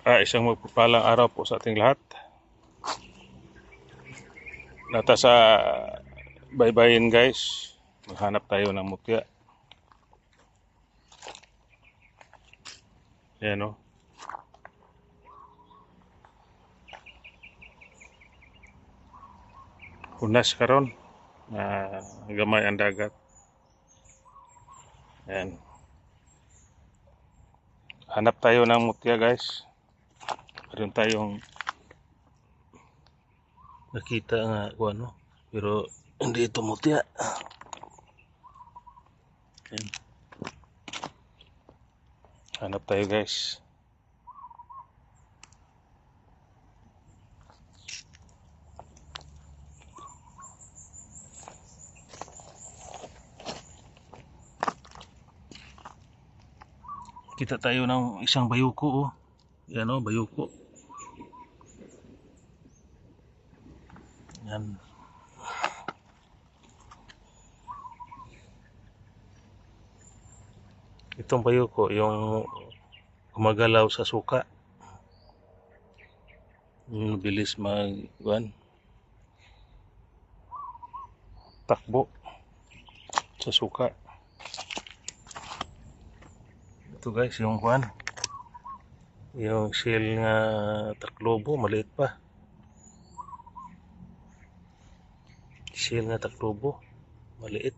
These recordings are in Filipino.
Isang magpapalang araw po sa ating lahat. Nata sa baybayin guys, maghanap tayo ng mutya. Ayan o. Hunas karon na gamay ang dagat. Ayan. Hanap tayo ng mutya guys. Meron tayong nakita nga kung ano, pero hindi ito mutya. Ayan. Hanap tayo guys. Kita tayo ng isang bayuko oh. Yan oh, bayuko. Yan. Itong bayuko yung gumagalaw sa suka. Bilis takbo sa suka. Ito guys, yung yung shell nga taklobo, maliit pa. Shell nga taklobo, maliit.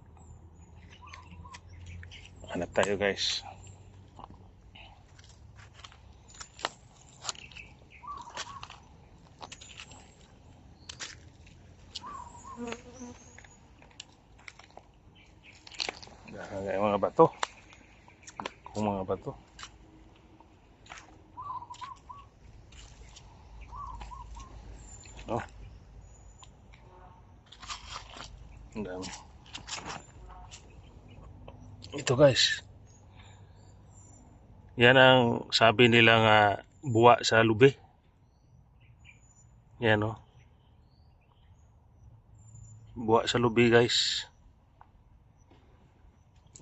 Hanap tayo guys. Yung mga bato. Kung mga bato. Oh. Ang dami. Ito guys. Yan ang sabi nila nga buwa sa lubi. Yan oh. Buwa sa lubi guys.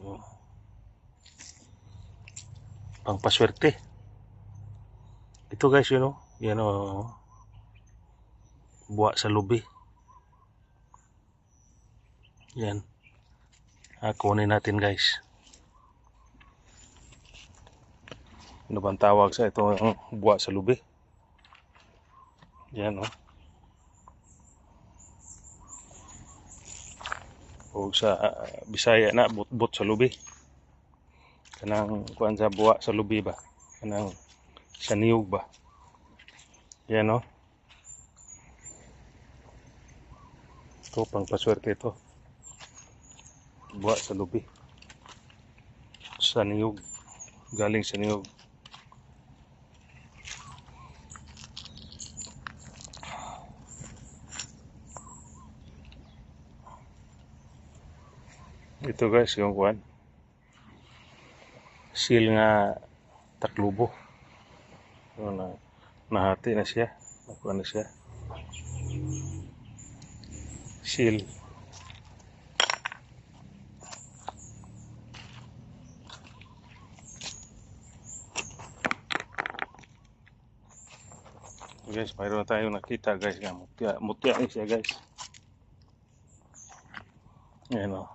Oh. Pangpaswerte. Ito guys yun oh. Yan oh. Buwa sa lubi. Yan. Kunin natin guys. Ano bang tawag sa ito buwa sa lubi? Yan oh. O sa Bisaya na butbut sa lubi. Kanang kuan sa buwa sa lubi ba? Kanang sa niyog ba? Yan oh. Ito pang paswerte ito. Buwa sa lubi. Sa niyog. Galing sa niyog. Ito guys, yung kuan. Seal nga taklubo. So, nahati na siya. Nakuha na siya. Seal. Guys, mayroon tayong nakita guys. Mutya ni siya guys. Ayan o.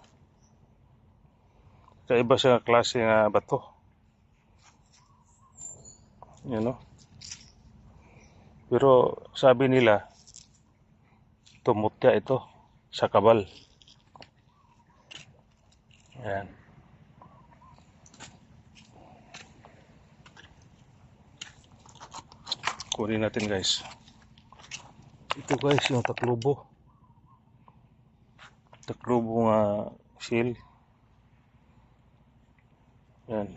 Kaiba siya klase nga bato. Ayan o. Pero sabi nila, mutya ito sa kabal. Ayan. Kunin natin guys. Ito guys, yung taklubo. Taklubo nga shell. Yan.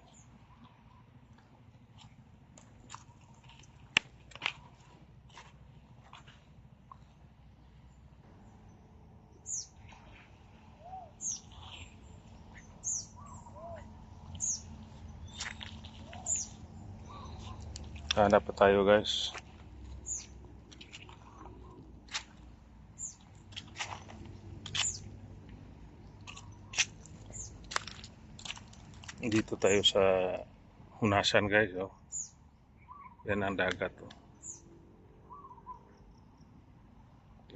Hanap pa tayo guys. Dito tayo sa hunasan guys oh. Yan ang dagat. Oh.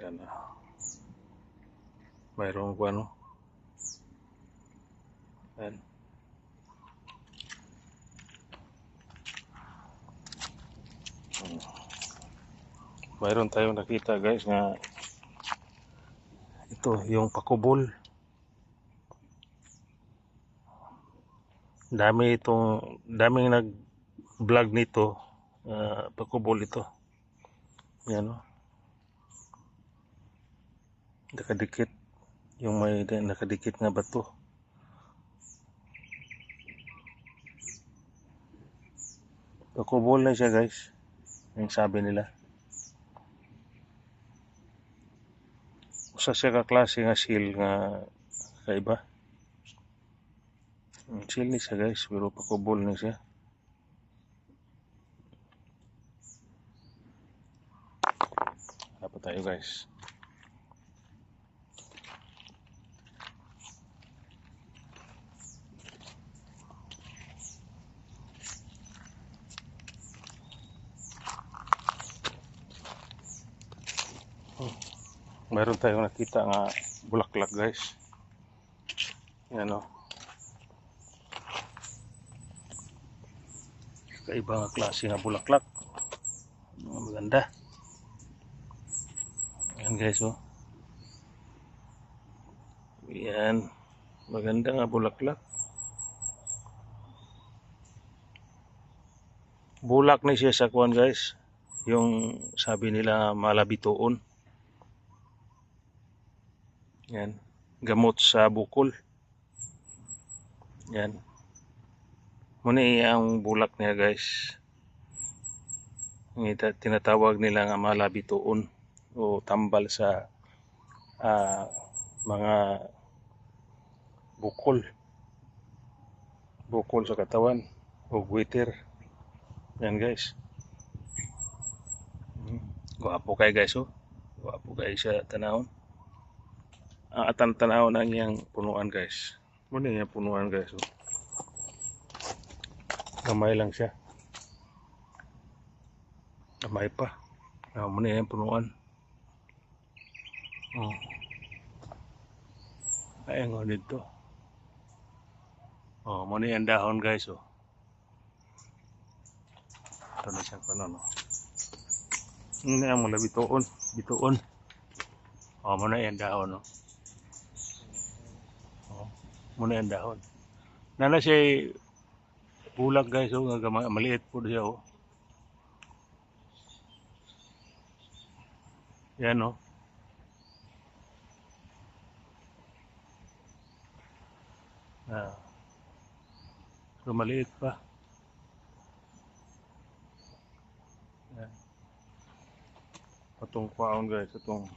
Yan. Mayroong ano. Yan. Mayroon tayong nakita guys nga ito yung pakubol. Daming nag-vlog nito. Pakubol ito. Yan o. Nakadikit. Yung may nakadikit nga bato. Pakubol na siya guys. Yung sabi nila. Usa siya ka klase nga seal nga kaiba. Seal ni siya guys, pero pakubol ni siya. Dapat tayo guys. Meron tayong nakita nga bulaklak guys. Yan o. Kaiba nga klase nga bulaklak. Maganda. Yan guys o. Yan. Maganda nga bulaklak. Bulak na siya sa kuwan guys. Yung sabi nila malabitoon. Yan. Gamot sa bukol. Yan. Muna ang bulak niya guys. Tinatawag nila nga malabitoon o tambal sa mga bukol. Bukol sa katawan o guwiter. Yan guys. Guwapo kay guys oh. Guwapo kay sa tanawon. Ang tanawon ang iyang punuan guys. Muna yung punuan guys oh. Gamay lang siya. Gamay pa. Muna yung punuan. Oh. Ayun nga dito. Oh, muna yung dahon guys oh. Ito na siyang kanon oh. Ini ang mula bituon. Bituon. Oh, muna yung dahon oh. Oh, muna yung dahon. Nana siya bulak guys oh. Maliit po siya oh. Yan oh. So maliit pa. Yan. Itong kwaon guys, itong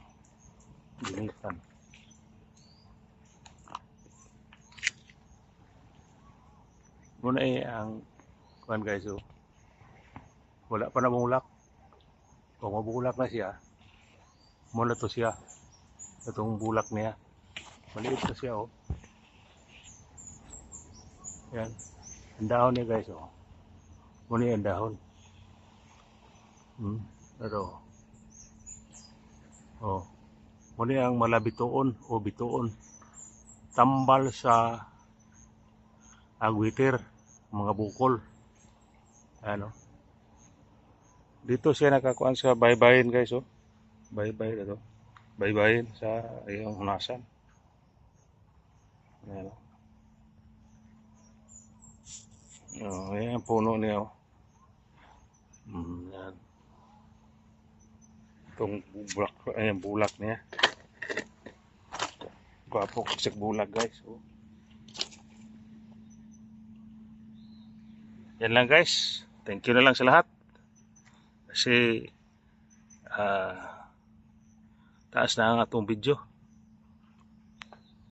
binitan. Muna ang kuan guys oh. Wala pa na bulak. Kung mabulak na siya, muna to siya. Itong bulak niya. Maliit na siya oh. Yan. Ang dahon niya guys oh. Muna yung dahon. Pero oh. Muna ang malabitoon o bitoon. Tambal sa agwiter, mga bukol. Ano? Dito siya nakakuan sa baybayin guys oh. Baybay ito. Baybayin sa iyong hunasan. Ano? Oh, yan ang puno niya oh. Yan. Itong bulak niya. Gwapo kasi bulak guys oh. Yan lang guys. Thank you na lang sa lahat. Kasi taas na ang atong video.